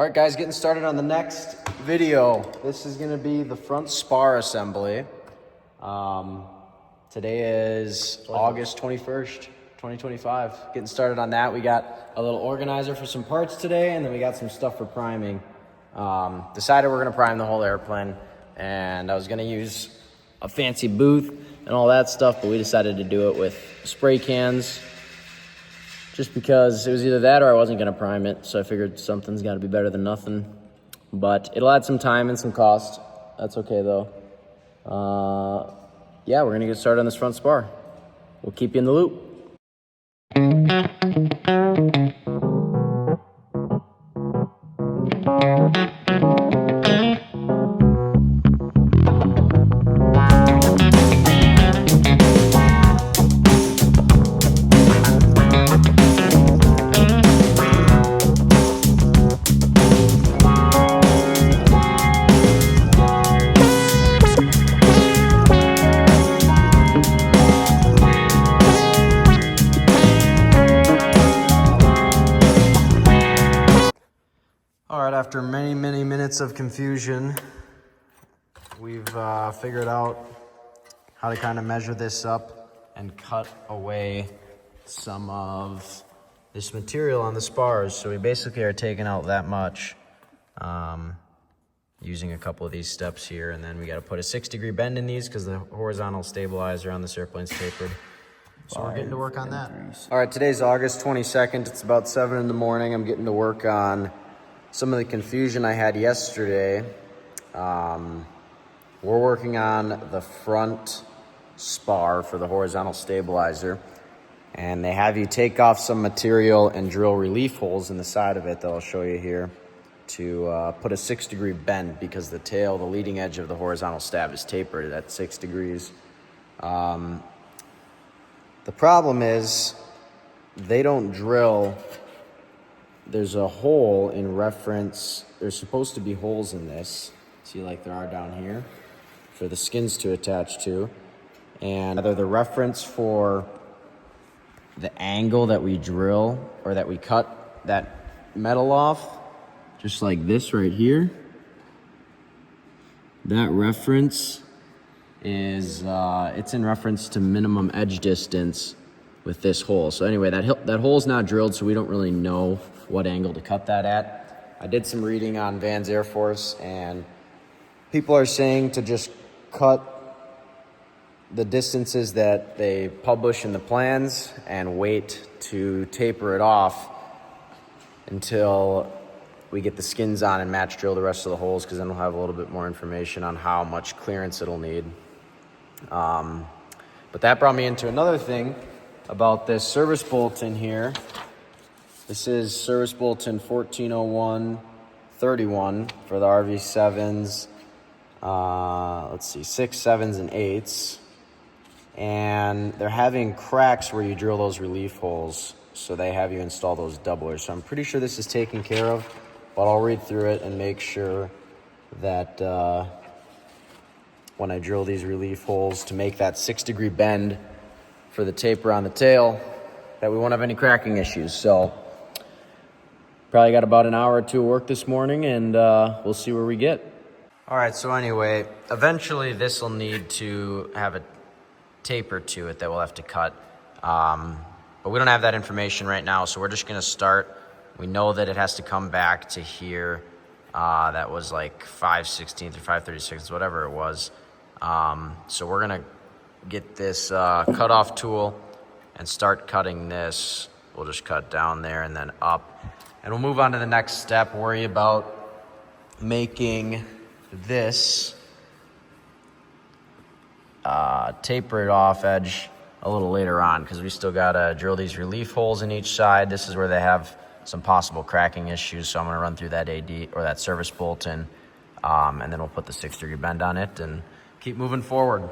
All right, guys, getting started on the next video. This is gonna be the front spar assembly. Today is August 21st, 2025. Getting started on that. We got a little organizer for some parts today, and then we got some stuff for priming. Decided we're gonna prime the whole airplane, and I was gonna use a fancy booth and all that stuff, but we decided to do it with spray cans, just because it was either that or I wasn't gonna prime it. So I figured something's gotta be better than nothing, but it'll add some time and some cost. That's okay though. Yeah, we're gonna get started on this front spar. We'll keep you in the loop. After many minutes of confusion, we've figured out how to kind of measure this up and cut away some of this material on the spars. So we basically are taking out that much using a couple of these steps here, and then we got to put a 6-degree bend in these because the horizontal stabilizer on this airplane's tapered. So we're getting to work on that. All right, today's August 22nd. It's about 7 in the morning. I'm getting to work on some of the confusion I had yesterday. We're working on the front spar for the horizontal stabilizer, and they have you take off some material and drill relief holes in the side of it that I'll show you here to put a 6-degree bend, because the tail, the leading edge of the horizontal stab is tapered at 6 degrees. The problem is they don't drill. There's a hole in reference. There's supposed to be holes in this. See, like there are down here for the skins to attach to. And either the reference for the angle that we drill or that we cut that metal off, just like this right here. That reference is, it's in reference to minimum edge distance with this hole. So anyway, that hole's not drilled, so we don't really know what angle to cut that at. I did some reading on Van's Air Force, and people are saying to just cut the distances that they publish in the plans and wait to taper it off until we get the skins on and match drill the rest of the holes, because then we'll have a little bit more information on how much clearance it'll need. But that brought me into another thing about this service bulletin here. This is service bulletin 1401-31 for the RV7s. Let's see, 6, 7s, and 8s. And they're having cracks where you drill those relief holes, so they have you install those doublers. So I'm pretty sure this is taken care of, but I'll read through it and make sure that when I drill these relief holes to make that 6-degree bend for the taper on the tail, that we won't have any cracking issues. So probably got about an hour or two of work this morning, and we'll see where we get. All right, so anyway, eventually this will need to have a taper to it that we'll have to cut. But we don't have that information right now, so we're just gonna start. We know that it has to come back to here. That was like 5/16 or 5/36, whatever it was. So we're gonna get this cutoff tool and start cutting this. We'll just cut down there and then up. And we'll move on to the next step, worry about making this taper it off edge a little later on, because we still gotta drill these relief holes in each side. This is where they have some possible cracking issues, so I'm gonna run through that AD or that service bulletin, and then we'll put the 6-degree bend on it and keep moving forward.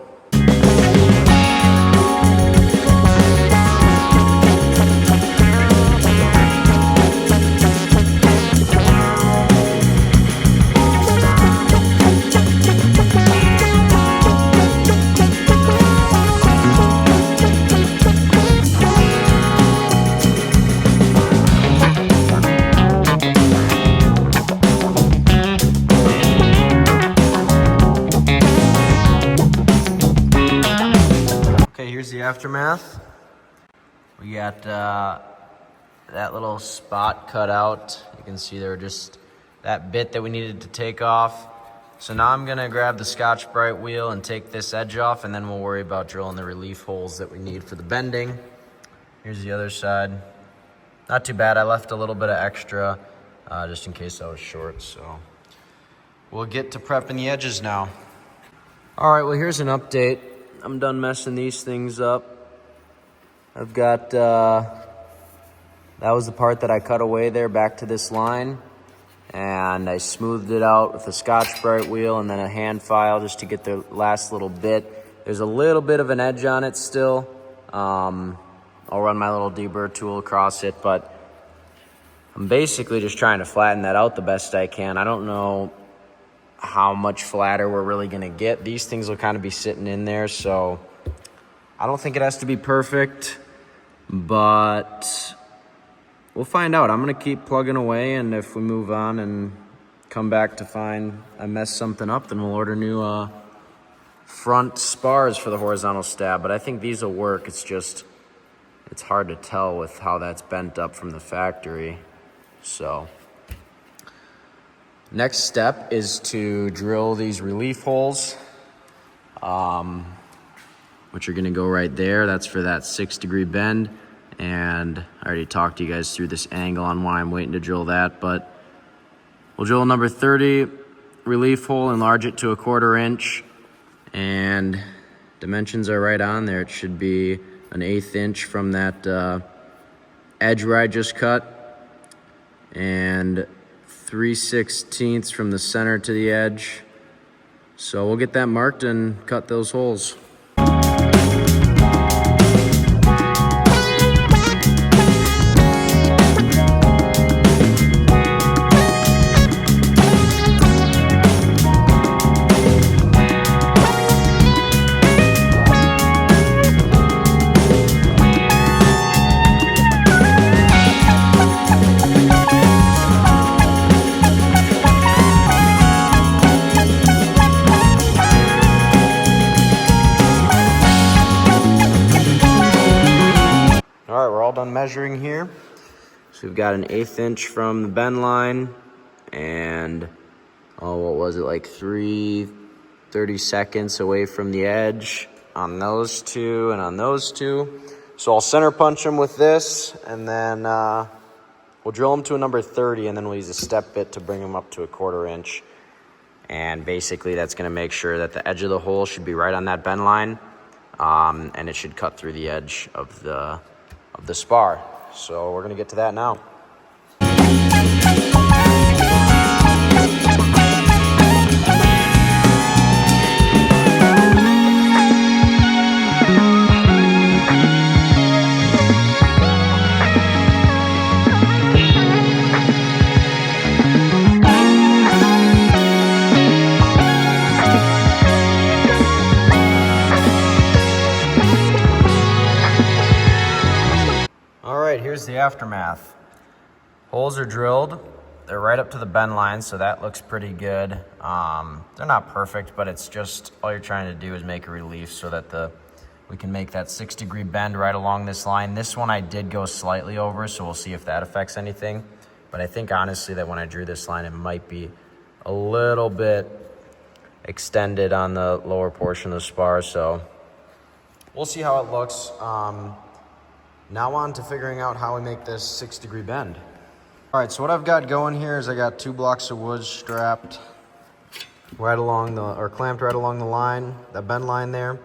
aftermath. We got that little spot cut out. You can see there just that bit that we needed to take off. So now I'm gonna grab the Scotch-Brite wheel and take this edge off, and then we'll worry about drilling the relief holes that we need for the bending. Here's the other side. Not too bad. I left a little bit of extra just in case I was short. So we'll get to prepping the edges now. All right, well, here's an update. I'm done messing these things up. I've got, that was the part that I cut away there back to this line. And I smoothed it out with a Scotch-Brite wheel and then a hand file just to get the last little bit. There's a little bit of an edge on it still. I'll run my little deburr tool across it, but I'm basically just trying to flatten that out the best I can. I don't know how much flatter we're really gonna get. These things will kind of be sitting in there, so I don't think it has to be perfect, but we'll find out. I'm gonna keep plugging away, and if we move on and come back to find I messed something up, then we'll order new front spars for the horizontal stab. But I think these will work. It's just, it's hard to tell with how that's bent up from the factory. So next step is to drill these relief holes, which are gonna go right there. That's for that 6-degree bend. And I already talked to you guys through this angle on why I'm waiting to drill that, but we'll drill number 30 relief hole, enlarge it to 1/4 inch, and dimensions are right on there. It should be an 1/8 inch from that edge where I just cut, and 3/16 from the center to the edge. So we'll get that marked and cut those holes. Done measuring here. So we've got an 1/8 inch from the bend line and what was it, like 3/32 away from the edge on those two and on those two. So I'll center punch them with this, and then we'll drill them to a number 30, and then we'll use a step bit to bring them up to 1/4 inch. And basically that's going to make sure that the edge of the hole should be right on that bend line, and it should cut through the edge of the spar. So we're gonna get to that now. Here's the aftermath. Holes are drilled. They're right up to the bend line, so that looks pretty good. They're not perfect, but it's just all you're trying to do is make a relief so that we can make that 6-degree bend right along this line. This one I did go slightly over, so we'll see if that affects anything. But I think honestly that when I drew this line, it might be a little bit extended on the lower portion of the spar, so we'll see how it looks. Now on to figuring out how we make this 6-degree bend. All right, so what I've got going here is I got 2 blocks of wood strapped right along clamped right along the line, the bend line there.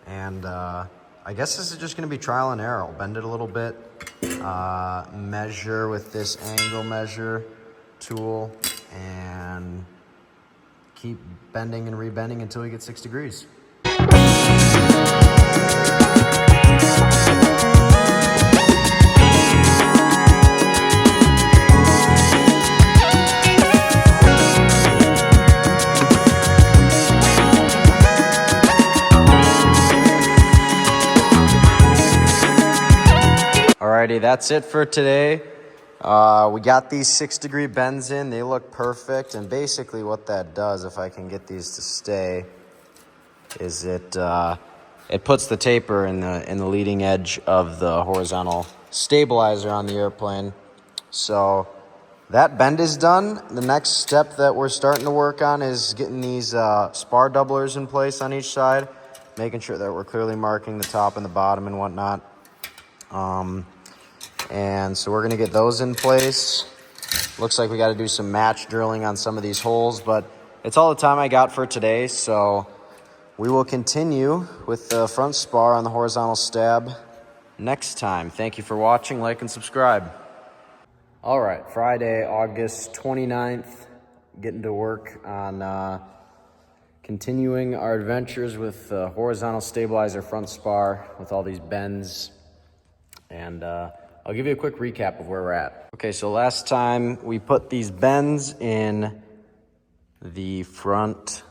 And I guess this is just gonna be trial and error. I'll bend it a little bit, measure with this angle measure tool, and keep bending and rebending until we get 6 degrees. Alrighty, that's it for today. We got these 6-degree bends in. They look perfect. And basically what that does, if I can get these to stay, is it it puts the taper in the leading edge of the horizontal stabilizer on the airplane. So that bend is done. The next step that we're starting to work on is getting these spar doublers in place on each side, making sure that we're clearly marking the top and the bottom and whatnot. And so we're gonna get those in place. Looks like we got to do some match drilling on some of these holes, but it's all the time I got for today. So we will continue with the front spar on the horizontal stab next time. Thank you for watching. Like and subscribe. All right, Friday, August 29th, getting to work on continuing our adventures with the horizontal stabilizer front spar with all these bends. And I'll give you a quick recap of where we're at. Okay, so last time we put these bends in the front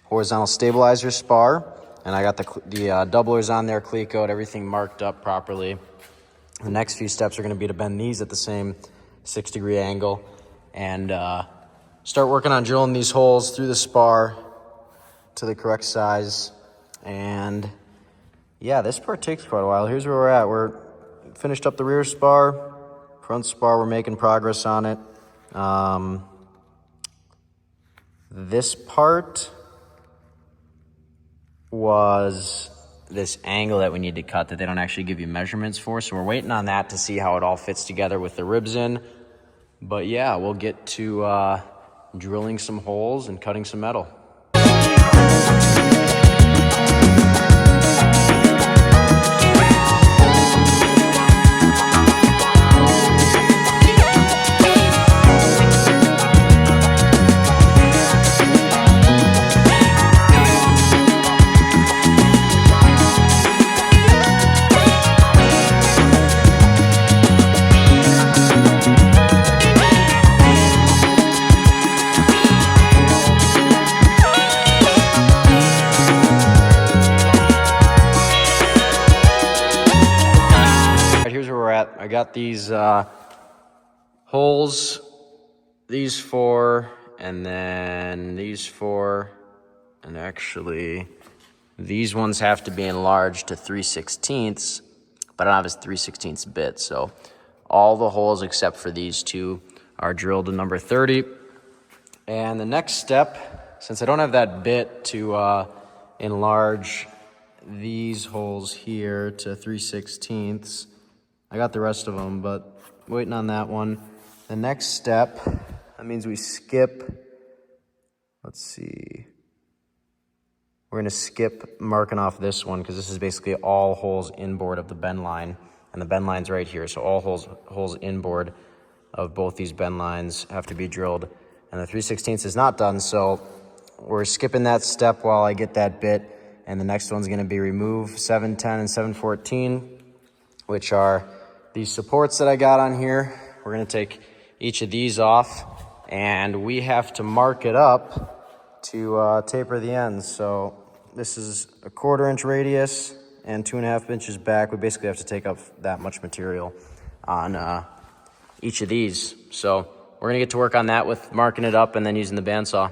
horizontal stabilizer spar, and I got the doublers on there, cleat-coat, everything marked up properly. The next few steps are gonna be to bend these at the same 6-degree angle and start working on drilling these holes through the spar to the correct size. And yeah, this part takes quite a while. Here's where we're at. We're finished up the rear spar, front spar, we're making progress on it. This part was this angle that we need to cut that they don't actually give you measurements for. So we're waiting on that to see how it all fits together with the ribs in. But yeah, we'll get to drilling some holes and cutting some metal. I got these holes, these 4, and then these 4, and actually these ones have to be enlarged to 3/16, but I don't have a 3/16 bit, so all the holes except for these 2 are drilled to number 30. And the next step, since I don't have that bit to enlarge these holes here to 3/16, I got the rest of them, but waiting on that one. The next step, that means we skip, let's see. We're gonna skip marking off this one because this is basically all holes inboard of the bend line, and the bend line's right here. So all holes inboard of both these bend lines have to be drilled, and the 3/16 is not done. So we're skipping that step while I get that bit, and the next one's gonna be remove 710 and 714, which are these supports that I got on here. We're gonna take each of these off, and we have to mark it up to taper the ends. So this is a 1/4 inch radius and 2.5 inches back. We basically have to take up that much material on each of these. So we're gonna get to work on that with marking it up and then using the bandsaw.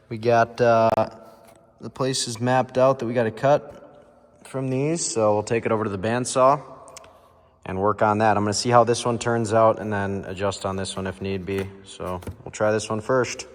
We got the places mapped out that we got to cut from these, so we'll take it over to the bandsaw and work on that. I'm going to see how this one turns out and then adjust on this one if need be. So we'll try this one first.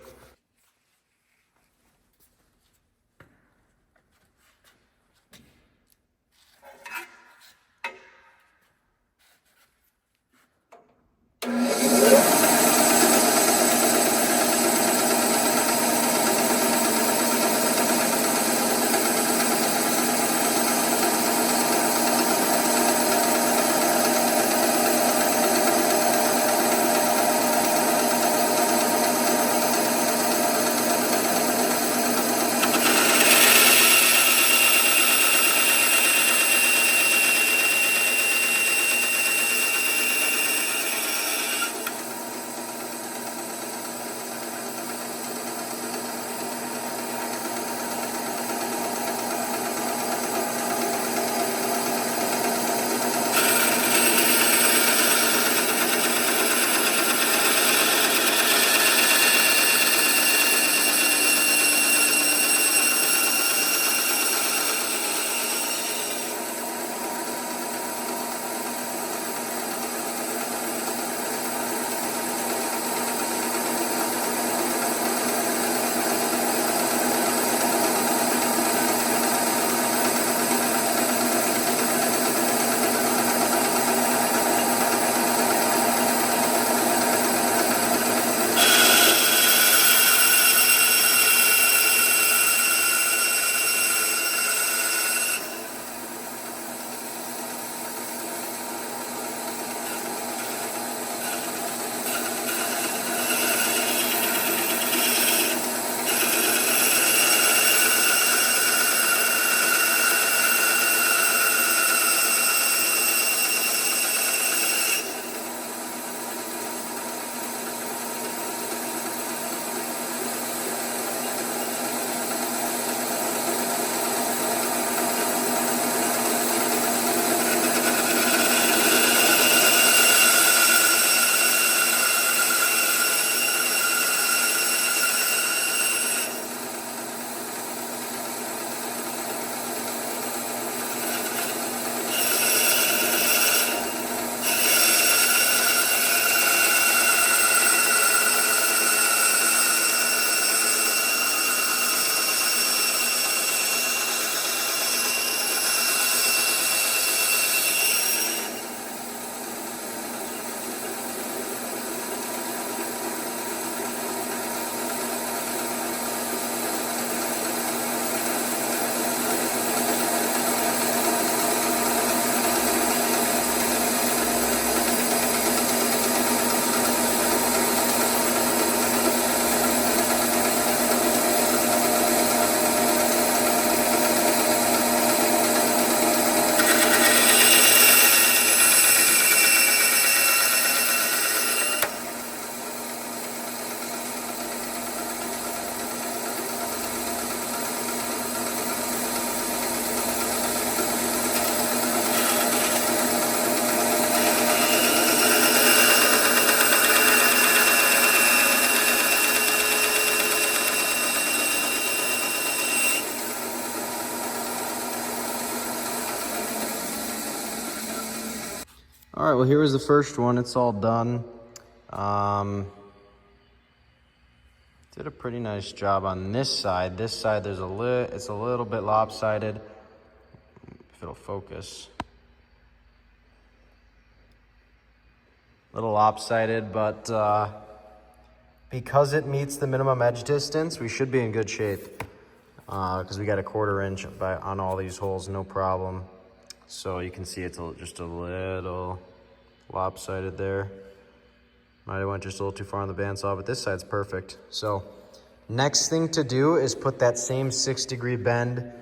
right, well, here was the first one. It's all done. Did a pretty nice job on this side. This side, it's a little bit lopsided. If it'll focus. A little lopsided, but because it meets the minimum edge distance, we should be in good shape. Because we got a 1/4 inch on all these holes, no problem. So you can see it's just a little lopsided there. Might have went just a little too far on the bandsaw, but this side's perfect. So next thing to do is put that same 6-degree bend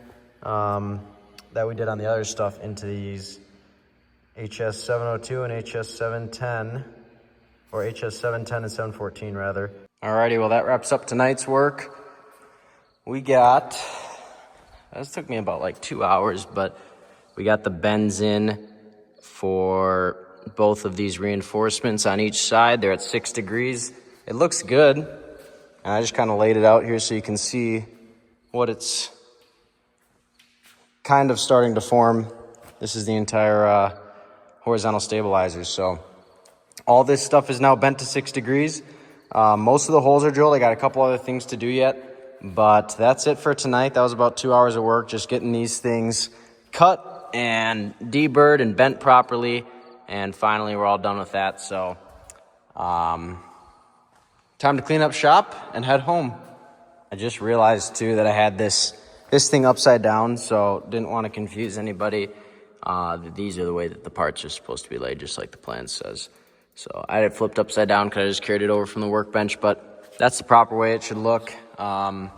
that we did on the other stuff into these HS702 and HS710, or HS710 and 714 rather. Alrighty, well that wraps up tonight's work. This took me about like 2 hours, but we got the bends in for both of these reinforcements on each side. They're at 6 degrees. It looks good. And I just kind of laid it out here so you can see what it's kind of starting to form. This is the entire horizontal stabilizer. So all this stuff is now bent to 6 degrees. Most of the holes are drilled. I got a couple other things to do yet. But that's it for tonight. That was about 2 hours of work, just getting these things cut and deburred and bent properly. And finally, we're all done with that. So, time to clean up shop and head home. I just realized, too, that I had this thing upside down, so didn't want to confuse anybody. These are the way that the parts are supposed to be laid, just like the plan says. So I had it flipped upside down because I just carried it over from the workbench, but that's the proper way it should look. And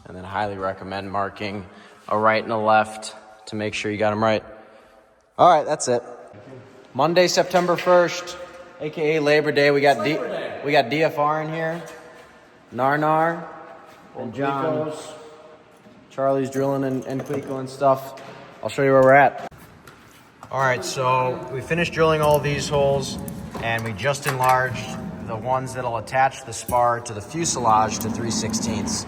then highly recommend marking a right and a left to make sure you got them right. All right, that's it. Monday, September 1st, aka Labor Day. We got DFR in here, Narnar, and John. Charlie's drilling and Clico and stuff. I'll show you where we're at. All right, so we finished drilling all these holes, and we just enlarged the ones that'll attach the spar to the fuselage to 3/16.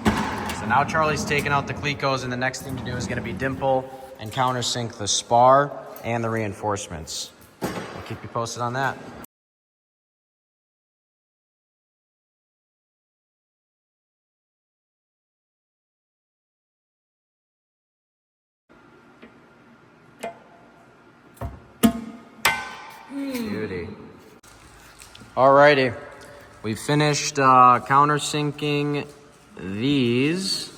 So now Charlie's taking out the Clicos, and the next thing to do is going to be dimple and countersink the spar and the reinforcements. I'll keep you posted on that. Beauty. Alrighty, we finished countersinking these.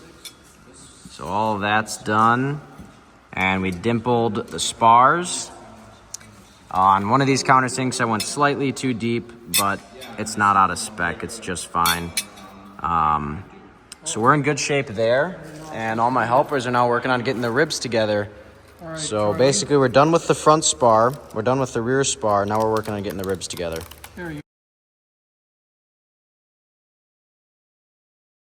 So all of that's done. And we dimpled the spars. On one of these countersinks, I went slightly too deep, but it's not out of spec. It's just fine. So we're in good shape there. And all my helpers are now working on getting the ribs together. Right, so basically, we're done with the front spar. We're done with the rear spar. Now we're working on getting the ribs together. There you go.